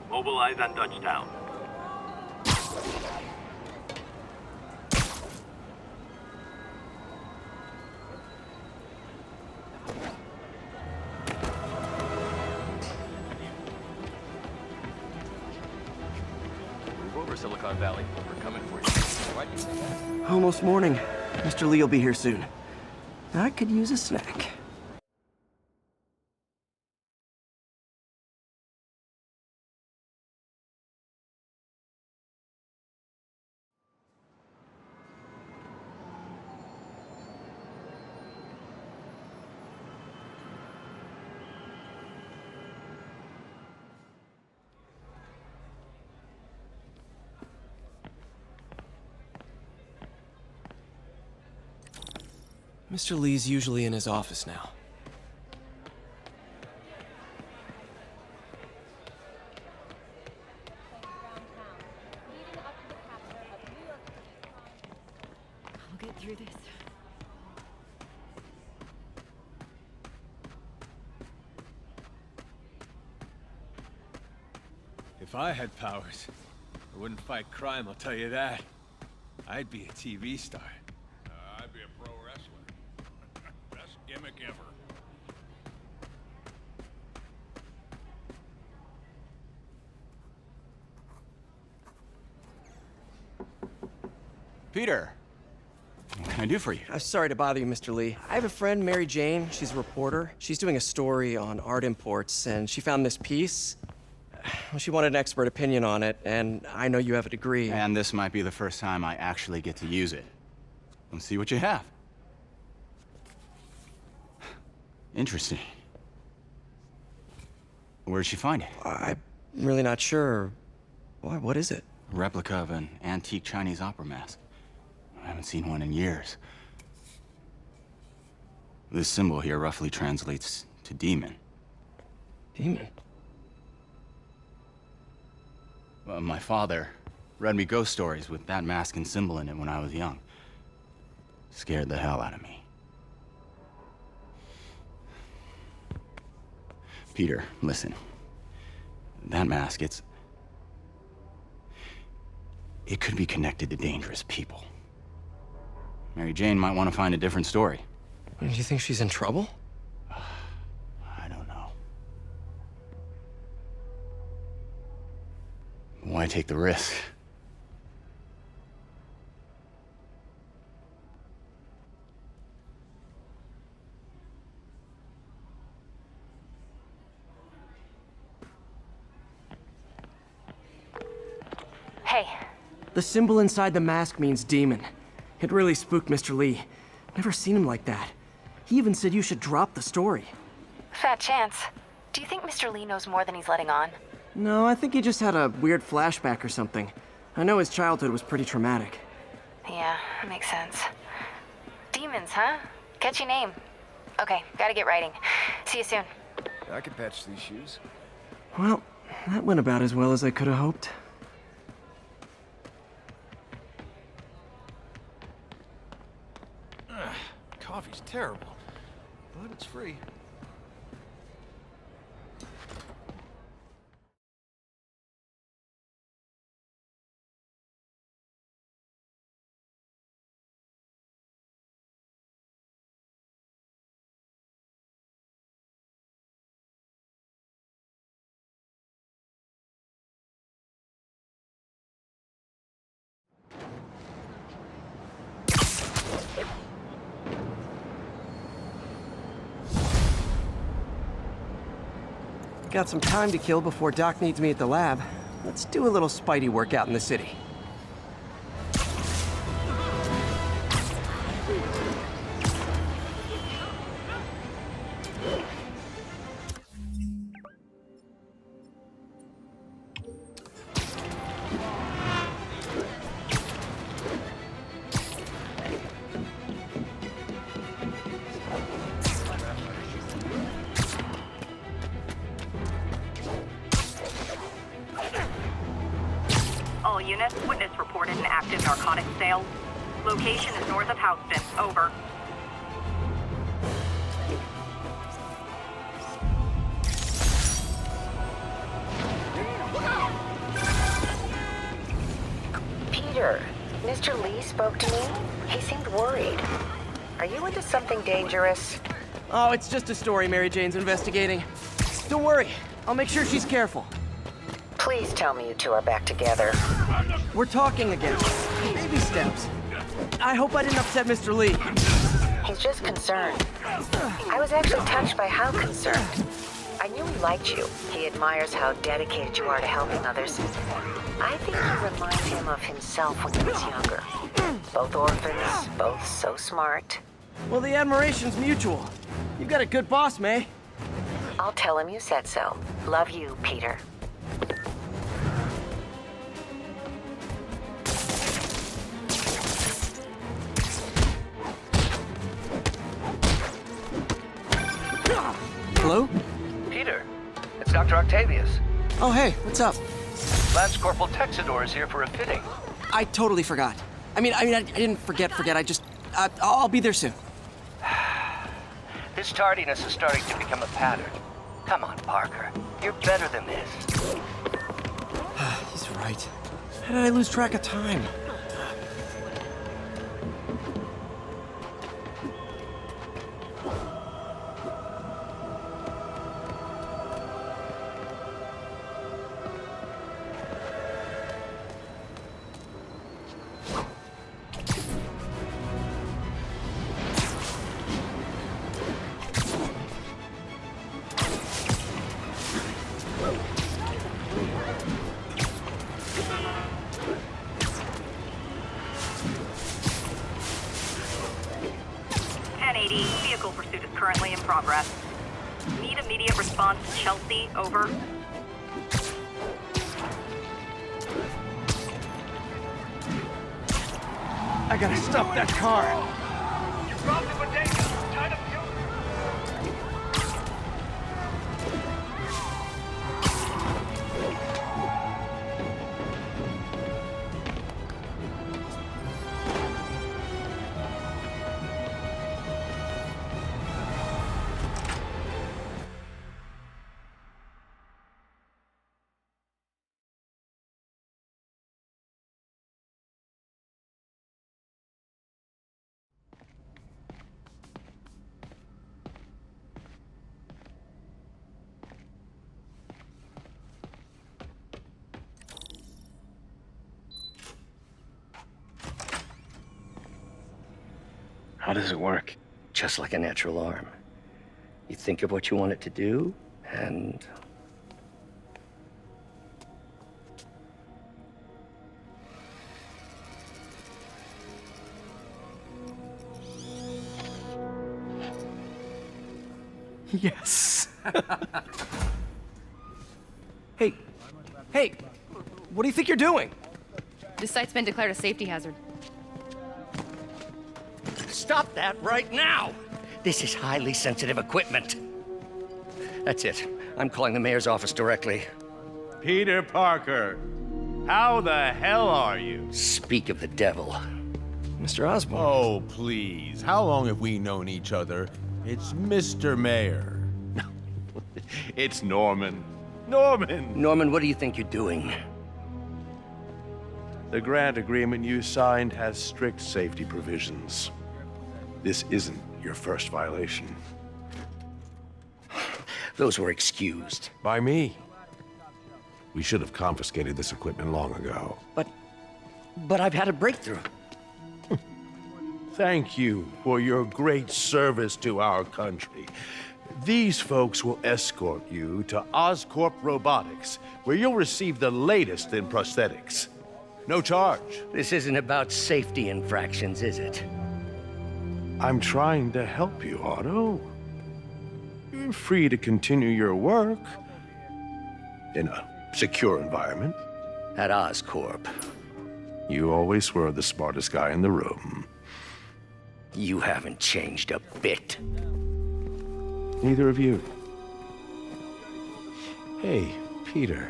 Mobilize on Dutchtown. Move over, Silicon Valley. We're coming for you. Why'd you say that? Almost morning. Mr. Lee will be here soon. I could use a snack. Mr. Lee's usually in his office now. I'll get through this. If I had powers, I wouldn't fight crime, I'll tell you that. I'd be a TV star. I'd be a pro wrestler. Best gimmick ever. Peter, what can I do for you? Sorry to bother you, Mr. Lee. I have a friend, Mary Jane. She's a reporter. She's doing a story on art imports, and she found this piece. Well, she wanted an expert opinion on it, and I know you have a degree. And this might be the first time I actually get to use it. Let's see what you have. Interesting. Where'd she find it? I'm really not sure. Why, what is it? A replica of an antique Chinese opera mask. I haven't seen one in years. This symbol here roughly translates to demon. Demon? My father read me ghost stories with that mask and symbol in it when I was young. Scared the hell out of me. Peter, listen. That mask, it could be connected to dangerous people. Mary Jane might want to find a different story. Do you think she's in trouble? I don't know. Why take the risk? Hey, The symbol inside the mask means demon. It really spooked Mr. Lee. Never seen him like that. He even said you should drop the story. fat chance. Do you think Mr. Lee knows more than he's letting on? No, I think he just had a weird flashback or something. I know his childhood was pretty traumatic. Yeah, that makes sense. Demons, huh? Catchy name. Okay, gotta get writing. See you soon. I can patch these shoes. Well, that went about as well as I could have hoped. Coffee's terrible, but it's free. Got some time to kill before Doc needs me at the lab. Let's do a little Spidey workout in the city. All units, witness reported an active narcotics sale. Location is north of Houston. Over. Peter, Mr. Lee spoke to me. He seemed worried. Are you into something dangerous? Oh, it's just a story Mary Jane's investigating. Don't worry, I'll make sure she's careful. Please tell me you two are back together. We're talking again. Baby steps. I hope I didn't upset Mr. Lee. He's just concerned. I was actually touched by how concerned. I knew he liked you. He admires how dedicated you are to helping others. I think you remind him of himself when he was younger. Both orphans, both so smart. Well, the admiration's mutual. You've got a good boss, May. I'll tell him you said so. Love you, Peter. Hello? Peter, it's Dr. Octavius. Oh, hey, what's up? Lance Corporal Texador is here for a fitting. I totally forgot. I didn't forget. I'll be there soon. This tardiness is starting to become a pattern. Come on, Parker. You're better than this. He's right. How did I lose track of time? Vehicle pursuit is currently in progress. Need immediate response to Chelsea, over. I gotta stop that car. You probably would take time to fuel. How does it work? Just like a natural arm. You think of what you want it to do, and... Yes. Hey, what do you think you're doing? This site's been declared a safety hazard. Stop that right now! This is highly sensitive equipment. That's it. I'm calling the mayor's office directly. Peter Parker, how the hell are you? Speak of the devil. Mr. Osborn. Oh, please. How long have we known each other? It's Mr. Mayor. It's Norman. Norman! Norman, what do you think you're doing? The grant agreement you signed has strict safety provisions. This isn't your first violation. Those were excused. By me. We should have confiscated this equipment long ago. But I've had a breakthrough. Thank you for your great service to our country. These folks will escort you to Oscorp Robotics, where you'll receive the latest in prosthetics. No charge. This isn't about safety infractions, is it? I'm trying to help you, Otto. You're free to continue your work in a secure environment. At Oscorp. You always were the smartest guy in the room. You haven't changed a bit. Neither of you. Hey, Peter.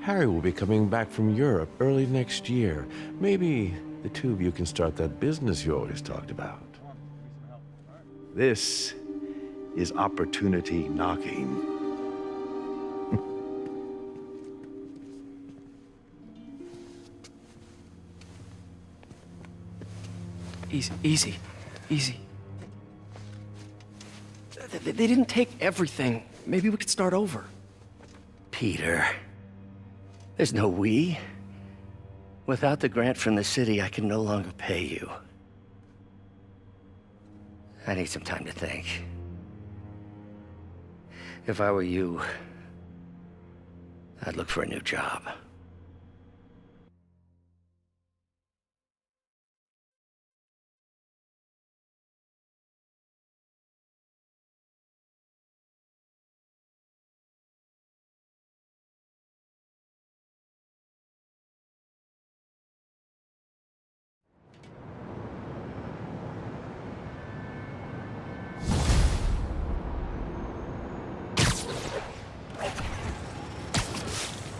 Harry will be coming back from Europe early next year. Maybe the two of you can start that business you always talked about. This is opportunity knocking. Easy. They didn't take everything. Maybe we could start over. Peter, there's no we. Without the grant from the city, I can no longer pay you. I need some time to think. If I were you, I'd look for a new job.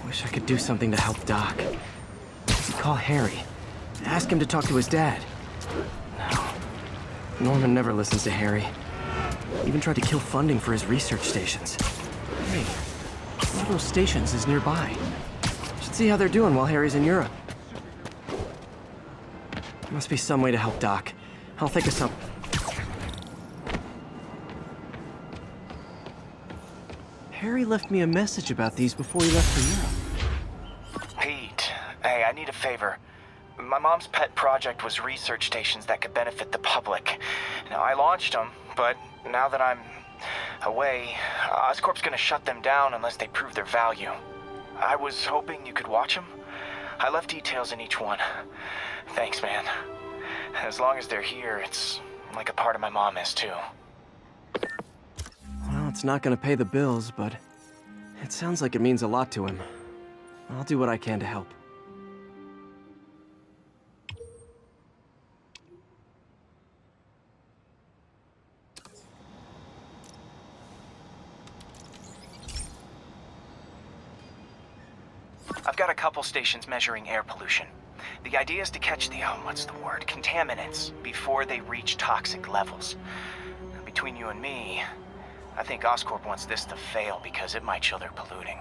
Wish I could do something to help Doc. Call Harry. Ask him to talk to his dad. No. Norman never listens to Harry. Even tried to kill funding for his research stations. Hey, one of those stations is nearby. Should see how they're doing while Harry's in Europe. Must be some way to help Doc. I'll think of something. Harry left me a message about these before he left for Europe. Pete, hey, I need a favor. My mom's pet project was research stations that could benefit the public. Now, I launched them, but now that I'm away, Oscorp's gonna shut them down unless they prove their value. I was hoping you could watch them. I left details in each one. Thanks, man. As long as they're here, it's like a part of my mom is, too. Well, it's not gonna pay the bills, but it sounds like it means a lot to him. I'll do what I can to help. I've got a couple stations measuring air pollution. The idea is to catch the, contaminants before they reach toxic levels. Between you and me, I think Oscorp wants this to fail because it might show they're polluting.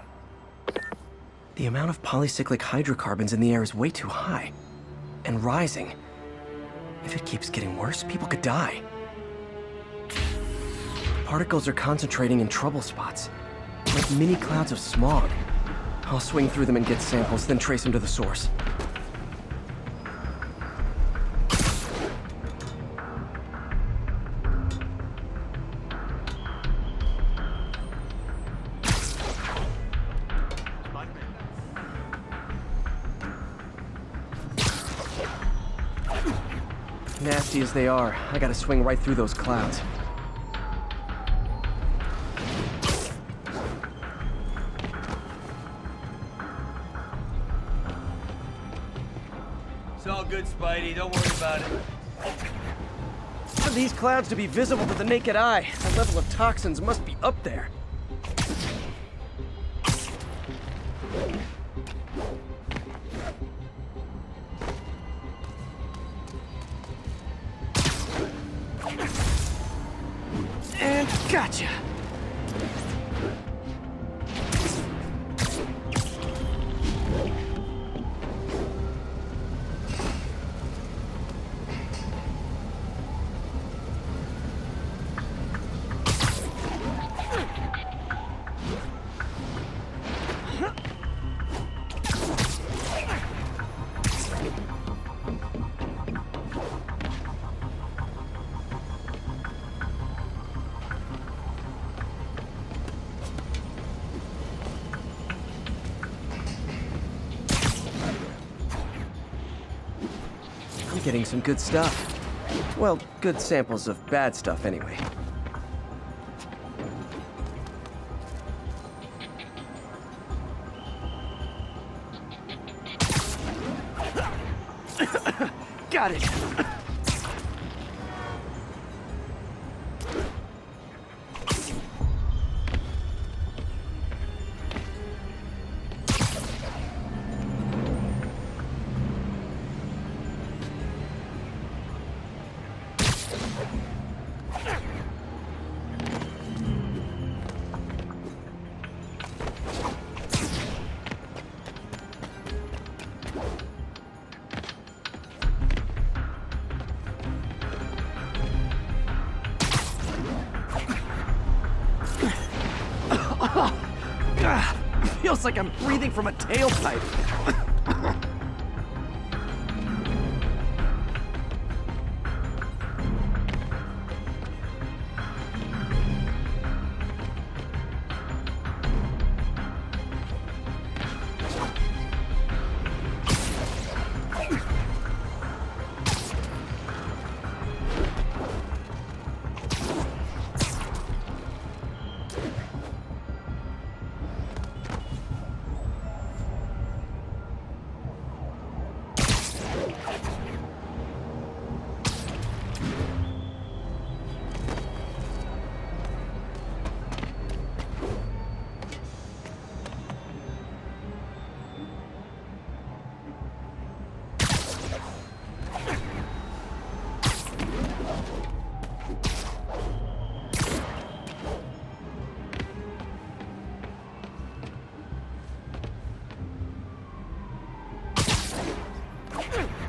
The amount of polycyclic hydrocarbons in the air is way too high. And rising. If it keeps getting worse, people could die. Particles are concentrating in trouble spots. Like mini clouds of smog. I'll swing through them and get samples, then trace them to the source. Nasty as they are, I gotta swing right through those clouds. It's all good, Spidey. Don't worry about it. For these clouds to be visible to the naked eye, the level of toxins must be up there. And gotcha! Getting some good stuff. Well, good samples of bad stuff anyway. Got it! feels like I'm breathing from a tailpipe.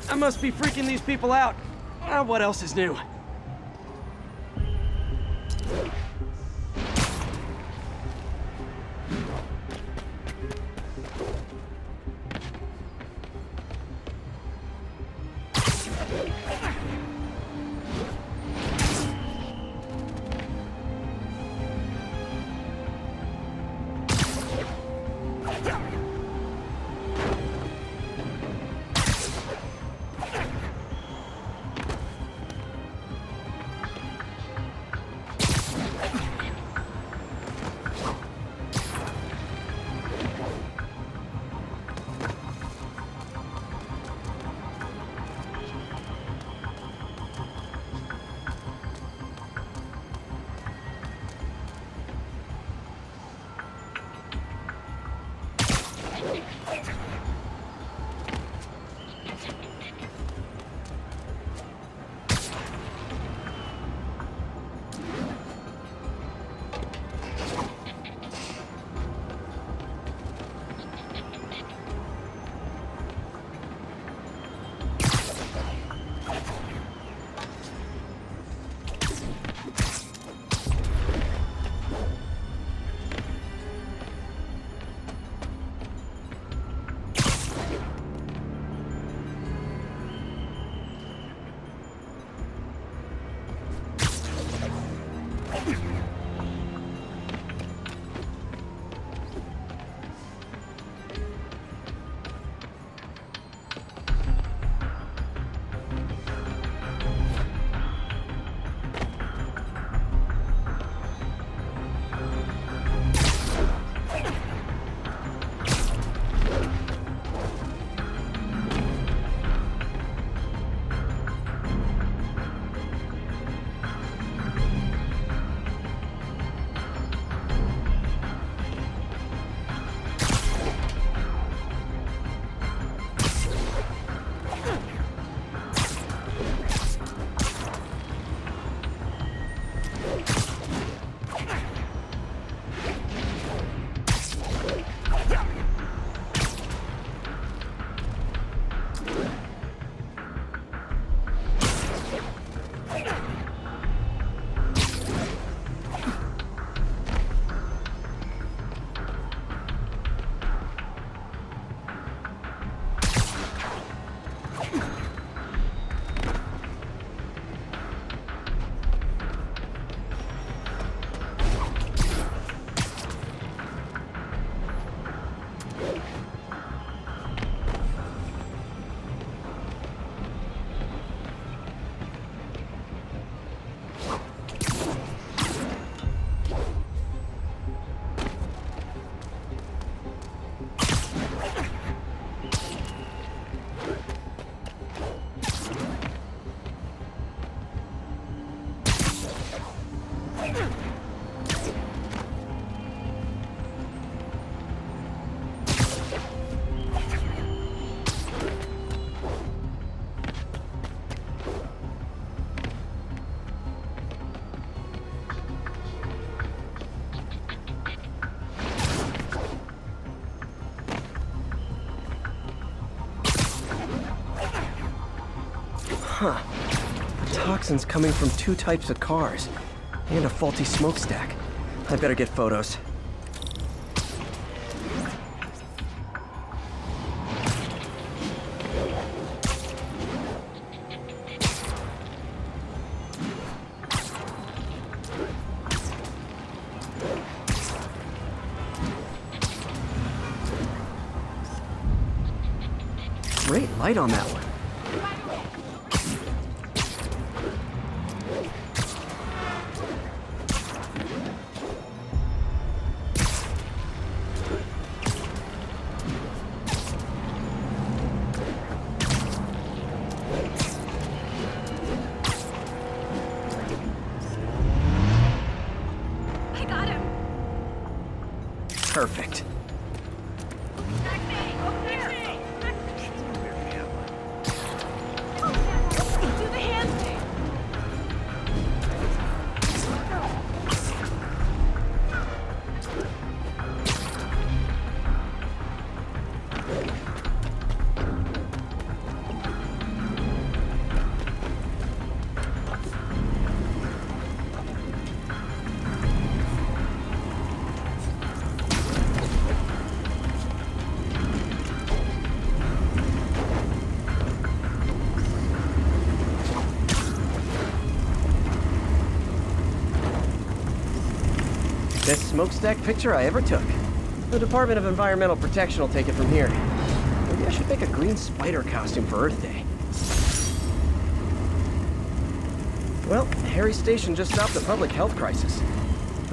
I must be freaking these people out. What else is new? Huh. The toxin's coming from two types of cars, and a faulty smokestack. I better get photos. Great light on that one. I got him. Perfect. Do the hand thing. Best smokestack picture I ever took. The Department of Environmental Protection will take it from here. Maybe I should make a green spider costume for Earth Day. Well, Harry's station just stopped a public health crisis.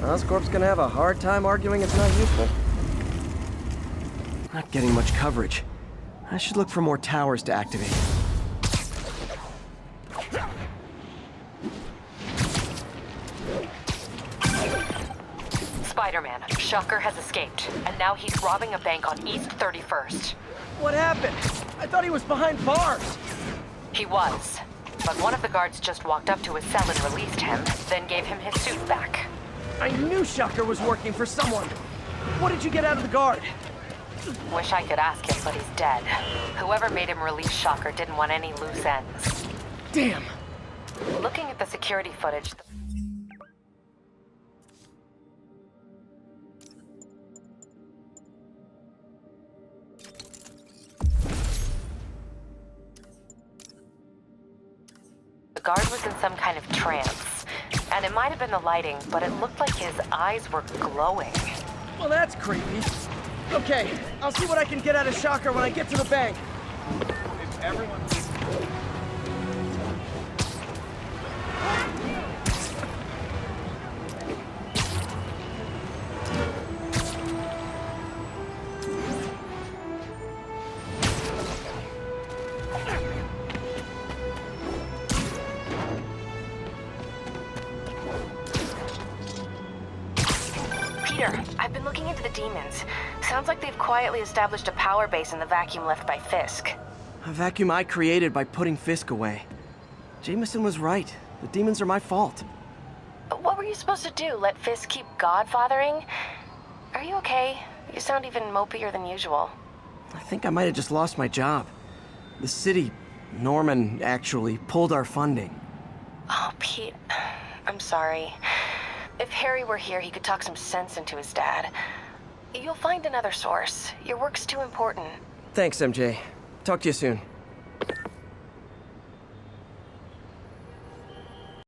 Oscorp's gonna have a hard time arguing it's not useful. Not getting much coverage. I should look for more towers to activate. Spiderman, Shocker has escaped, and now he's robbing a bank on East 31st. What happened? I thought he was behind bars. He was, but one of the guards just walked up to his cell and released him, then gave him his suit back. I knew Shocker was working for someone. What did you get out of the guard? Wish I could ask him, but he's dead. Whoever made him release Shocker didn't want any loose ends. Damn. Looking at the security footage, the guard was in some kind of trance. And it might have been the lighting, but it looked like his eyes were glowing. Well, that's creepy. Okay, I'll see what I can get out of Shocker when I get to the bank. If everyone... I've been looking into the demons. Sounds like they've quietly established a power base in the vacuum left by Fisk. A vacuum I created by putting Fisk away. Jameson was right. The demons are my fault. What were you supposed to do? Let Fisk keep godfathering? Are you okay? You sound even mopier than usual. I think I might have just lost my job. The city, Norman, actually, pulled our funding. Oh, Pete. I'm sorry. If Harry were here, he could talk some sense into his dad. You'll find another source. Your work's too important. Thanks, MJ. Talk to you soon.